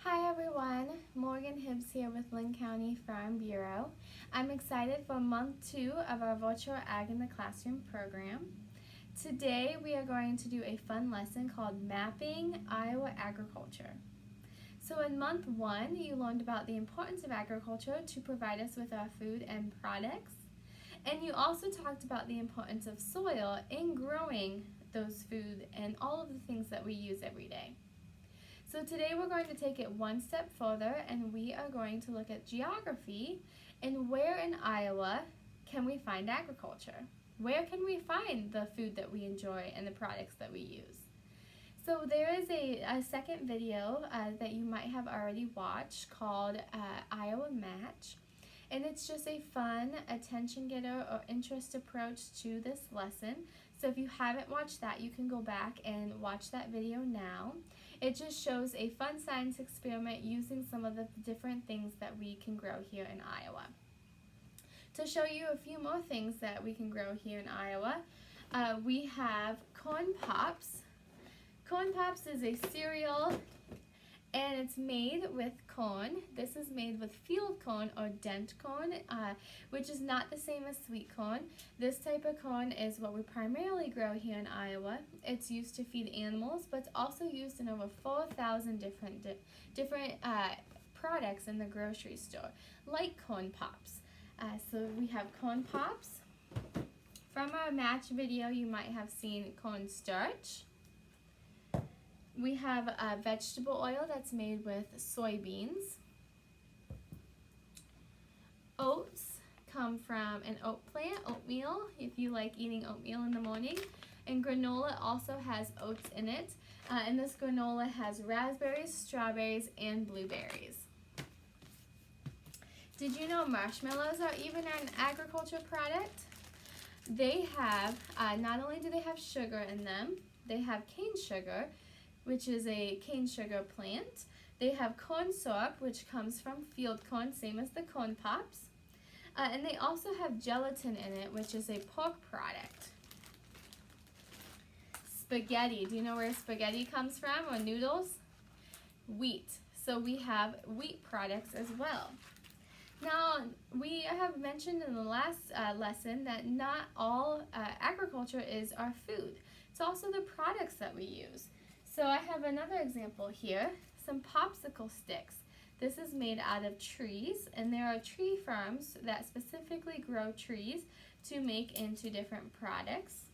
Hi everyone, Morgan Hibbs here with Linn County Farm Bureau. I'm excited for month 2 of our Virtual Ag in the Classroom program. Today we are going to do a fun lesson called Mapping Iowa Agriculture. So in month 1 you learned about the importance of agriculture to provide us with our food and products. And you also talked about the importance of soil in growing those food and all of the things that we use every day. So today we're going to take it one step further and we are going to look at geography and where in Iowa can we find agriculture? Where can we find the food that we enjoy and the products that we use? So there is a second video that you might have already watched called Iowa Match. And it's just a fun attention getter or interest approach to this lesson. So if you haven't watched that, you can go back and watch that video now. It just shows a fun science experiment using some of the different things that we can grow here in Iowa. To show you a few more things that we can grow here in Iowa, we have Corn Pops. Corn Pops is a cereal and it's made with corn. This is made with field corn or dent corn, which is not the same as sweet corn. This type of corn is what we primarily grow here in Iowa. It's used to feed animals, but it's also used in over 4,000 different products in the grocery store, like Corn Pops. So we have Corn Pops. From our match video, you might have seen corn starch. We have vegetable oil that's made with soybeans. Oats come from an oat plant, oatmeal, if you like eating oatmeal in the morning. And granola also has oats in it. And this granola has raspberries, strawberries, and blueberries. Did you know marshmallows are even an agriculture product? They have, not only do they have sugar in them, they have cane sugar, which is a cane sugar plant. They have corn syrup, which comes from field corn, same as the Corn Pops. And they also have gelatin in it, which is a pork product. Spaghetti, do you know where spaghetti comes from, or noodles? Wheat, so we have wheat products as well. Now, we have mentioned in the last lesson that not all agriculture is our food. It's also the products that we use. So I have another example here, some popsicle sticks. This is made out of trees, and there are tree farms that specifically grow trees to make into different products.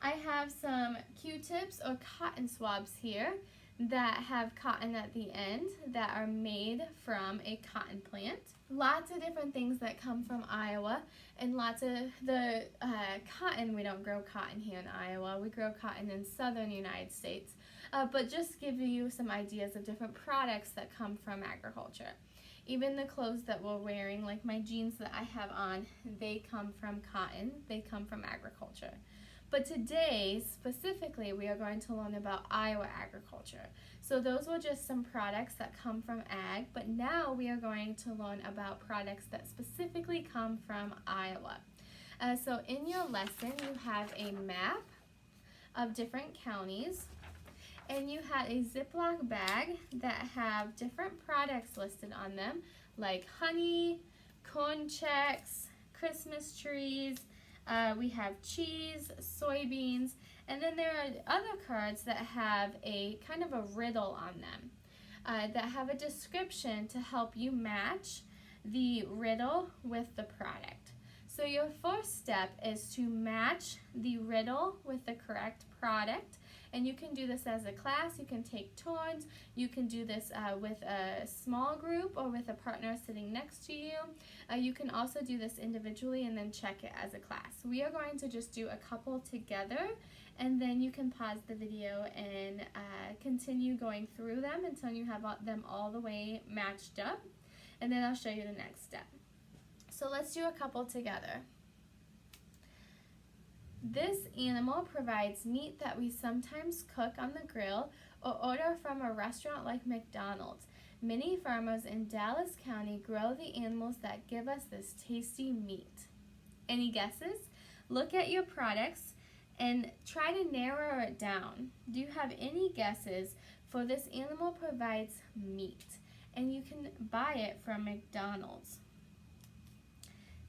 I have some Q-tips or cotton swabs here that have cotton at the end that are made from a cotton plant. Lots of different things that come from Iowa, and lots of the cotton, we don't grow cotton here in Iowa, we grow cotton in southern United States, but just give you some ideas of different products that come from agriculture. Even the clothes that we're wearing, like my jeans that I have on, they come from cotton, they come from agriculture. But today, specifically, we are going to learn about Iowa agriculture. So those were just some products that come from ag, but now we are going to learn about products that specifically come from Iowa. So in your lesson, you have a map of different counties, and you had a Ziploc bag that have different products listed on them, like honey, corn checks, Christmas trees, we have cheese, soybeans, and then there are other cards that have a kind of a riddle on them that have a description to help you match the riddle with the product. So your first step is to match the riddle with the correct product. And you can do this as a class, you can take turns, you can do this with a small group or with a partner sitting next to you. You can also do this individually and then check it as a class. We are going to just do a couple together, and then you can pause the video and continue going through them until you have them all the way matched up, and then I'll show you the next step. So let's do a couple together. This animal provides meat that we sometimes cook on the grill or order from a restaurant like McDonald's. Many farmers in Dallas County grow the animals that give us this tasty meat. Any guesses? Look at your products and try to narrow it down. Do you have any guesses for this animal provides meat, and you can buy it from McDonald's.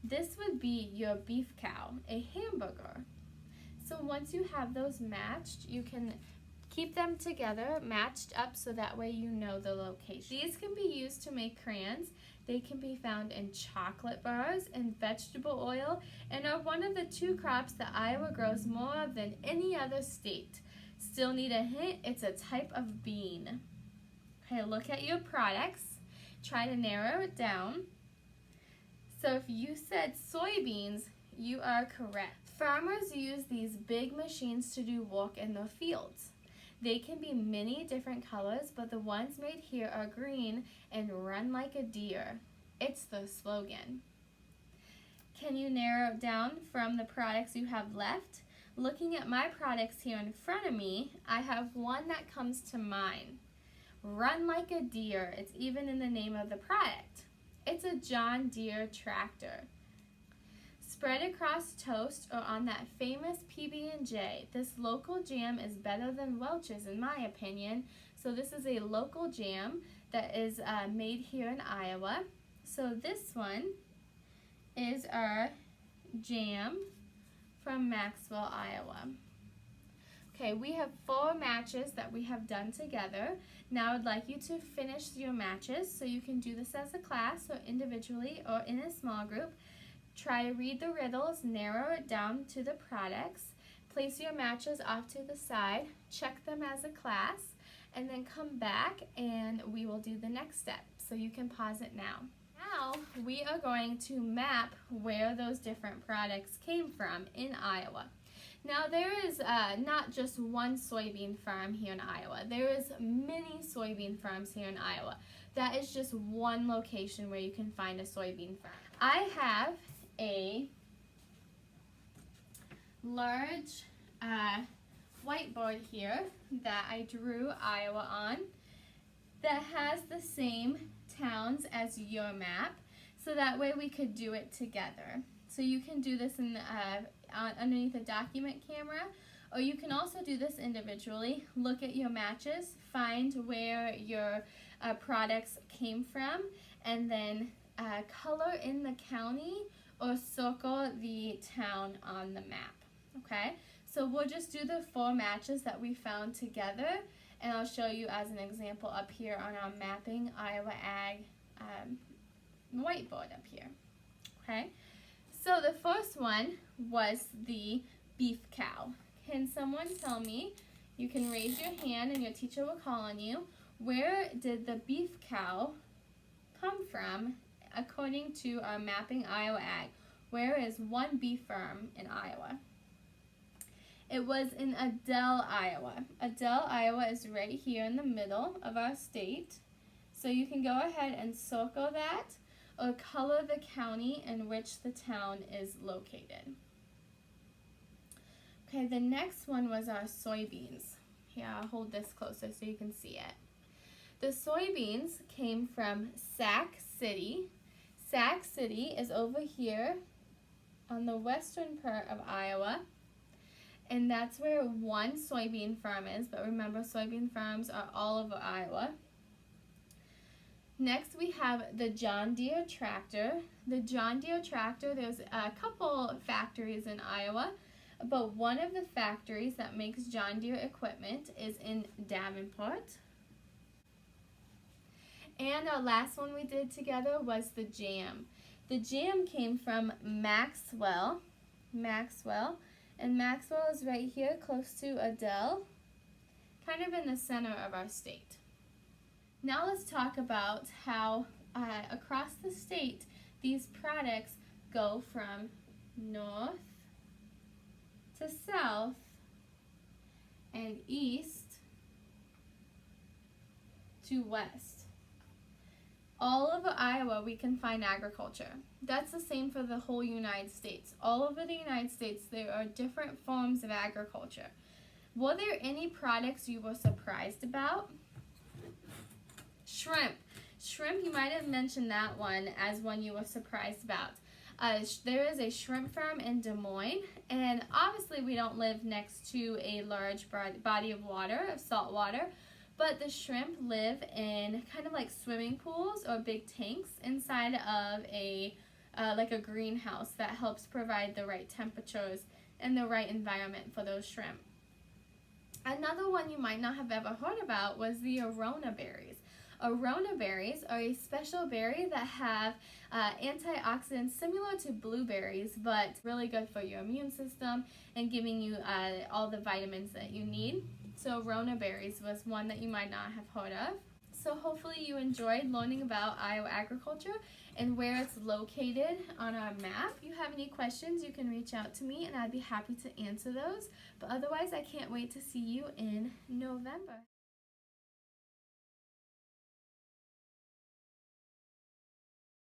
This would be your beef cow, a hamburger. So once you have those matched, you can keep them together, matched up, so that way you know the location. These can be used to make crayons. They can be found in chocolate bars and vegetable oil, and are one of the 2 crops that Iowa grows more of than any other state. Still need a hint? It's a type of bean. Okay, look at your products. Try to narrow it down. So if you said soybeans, you are correct. Farmers use these big machines to do work in their fields. They can be many different colors, but the ones made here are green and run like a deer. It's the slogan. Can you narrow it down from the products you have left? Looking at my products here in front of me, I have one that comes to mind. Run like a deer. It's even in the name of the product. It's a John Deere tractor. Spread across toast or on that famous PB&J. This local jam is better than Welch's in my opinion. So this is a local jam that is made here in Iowa. So this one is our jam from Maxwell, Iowa. Okay, we have 4 matches that we have done together. Now I'd like you to finish your matches, so you can do this as a class or individually or in a small group. Try to read the riddles, narrow it down to the products, place your matches off to the side, check them as a class, and then come back and we will do the next step. So you can pause it now. Now we are going to map where those different products came from in Iowa. Now there is not just one soybean farm here in Iowa. There is many soybean farms here in Iowa. That is just one location where you can find a soybean farm. I have a large whiteboard here that I drew Iowa on that has the same towns as your map, so that way we could do it together. So you can do this in underneath a document camera, or you can also do this individually. Look at your matches, find where your products came from, and then color in the county or circle the town on the map. Okay, so we'll just do the 4 matches that we found together, and I'll show you as an example up here on our Mapping Iowa Ag whiteboard up here. Okay, so the first one was the beef cow. Can someone tell me, you can raise your hand and your teacher will call on you, where did the beef cow come from according to our Mapping Iowa Ag? Where is one beef farm in Iowa? It was in Adel, Iowa. Adel, Iowa is right here in the middle of our state. So you can go ahead and circle that or color the county in which the town is located. Okay, the next one was our soybeans. Here, I'll hold this closer so you can see it. The soybeans came from Sac City. Sac City is over here on the western part of Iowa, and that's where one soybean farm is, but remember, soybean farms are all over Iowa. Next we have the John Deere tractor. The John Deere tractor, there's a couple factories in Iowa, but one of the factories that makes John Deere equipment is in Davenport. And our last one we did together was the jam. The jam came from Maxwell, and Maxwell is right here close to Adel, kind of in the center of our state. Now let's talk about how across the state these products go from north to south and east to west. All over Iowa we can find agriculture. That's the same for the whole United States. All over the United States there are different forms of agriculture. Were there any products you were surprised about? Shrimp. Shrimp, you might have mentioned that one as one you were surprised about. There is a shrimp farm in Des Moines, and obviously we don't live next to a large body of water, of salt water, but the shrimp live in kind of like swimming pools or big tanks inside of a like a greenhouse that helps provide the right temperatures and the right environment for those shrimp. Another one you might not have ever heard about was the Arona berries. Arona berries are a special berry that have antioxidants similar to blueberries, but really good for your immune system and giving you all the vitamins that you need. So Arona berries was one that you might not have heard of. So hopefully you enjoyed learning about Iowa agriculture and where it's located on our map. If you have any questions, you can reach out to me and I'd be happy to answer those. But otherwise, I can't wait to see you in November.